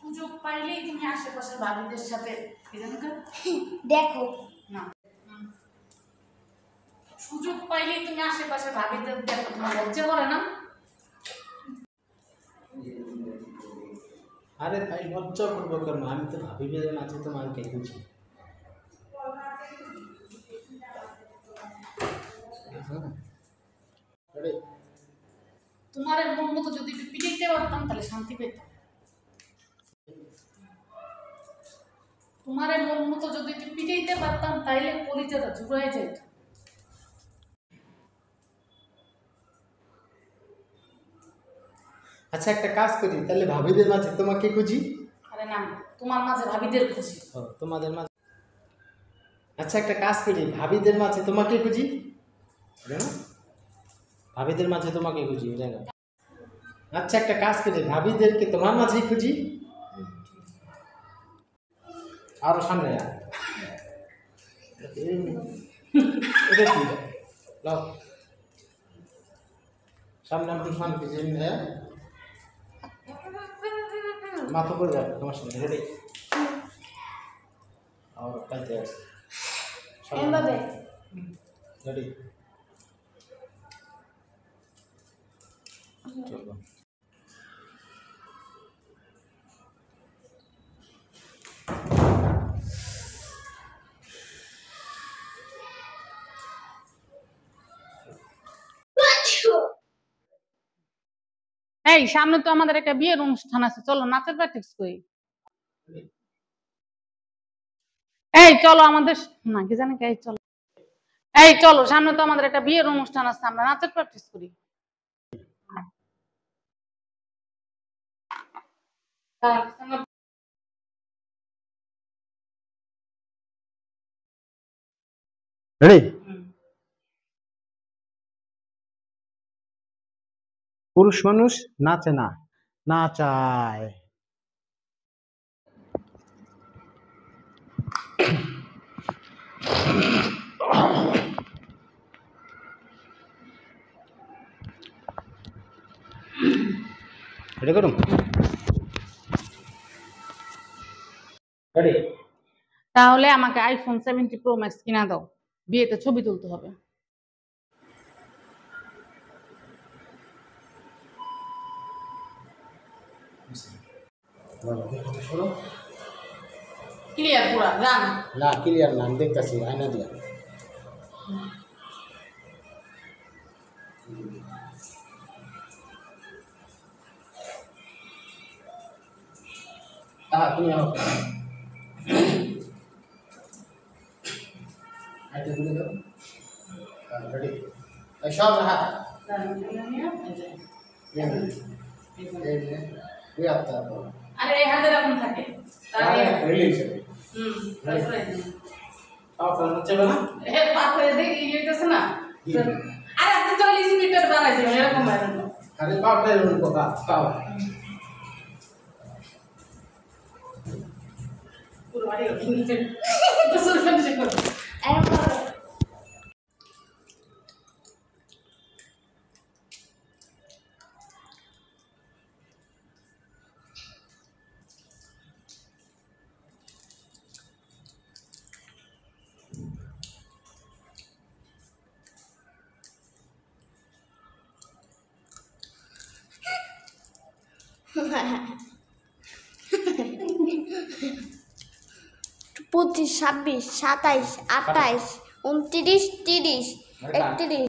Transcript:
সুযোগ পাইলেই তুমি আশেপাশের ভাবিদের সাথে দেখো না, সুযোগ পাইলেই তুমি আশেপাশের ভাবিদের দেখো, তোমার লজ্জা করে না? আরে ভাই লজ্জা করবো কেন? আমি তো ভাবি বেড়ে মাঝে তোমার কে খুঁজি। তোমার মন মতো যদি একটু পিটাইতে পারতাম তাহলে শান্তি পেতাম। তোমার মন মতো যদি একটু পিটাইতে পারতাম তাইলে কলিজাটা জুড়াই যেত। আচ্ছা একটা কাজ করি, তাহলে ভাবিদের মাঝে তোমাকে খুঁজি। আরে না, তোমার মাঝে ভাবিদের খুশি। ও তোমাদের মাঝে। আচ্ছা একটা কাজ করি, ভাবিদের মাঝে তোমাকে খুঁজি। ভাবিদের মাঝে তোমাকে খুঁজি। আচ্ছা একটা কাজ করি, ভাবিদেরকে তোমার মাঝেই খুঁজি। আরো সামনে এটা কি লাও সামনে আপনি সামনে খুঁজি। মাথা করে যাবে তোমার সামনে। রেডি? আর কালতে আছে এমভাবে রেডি? চলো এই সামনে তো আমাদের একটা বিয়ের অনুষ্ঠান আছে, চলো নাচের প্র্যাকটিস করি। এই চলো আমাদের না কি জানি এই চলো, এই চলো সামনে তো আমাদের একটা বিয়ের অনুষ্ঠান আছে, আমরা নাচের প্র্যাকটিস করি। রেডি? পুরুষ মানুষ নাচে না, নাচায়। রেডি করুন? রেডি? তাহলে আমাকে আইফোন 70 প্রো ম্যাক্স কিনা দাও, বিয়েতে ছবি তুলতে হবে। ক্লিয়ার পুরা গান না ক্লিয়ার না, আমি দেখতেছি আয়না দিয়া। তুমি রেডি? সব রাখা আরে এই হাতে এরকম থাকে রিলিজ না। আরে আপনি 40 মিটার বানাইছি এরকম বানানো। আরে পাওটা এরকম পাও পুরো বাড়ি নিচে তো সরফেন সে করো। পঁচিশ 26 27 28 29 30 31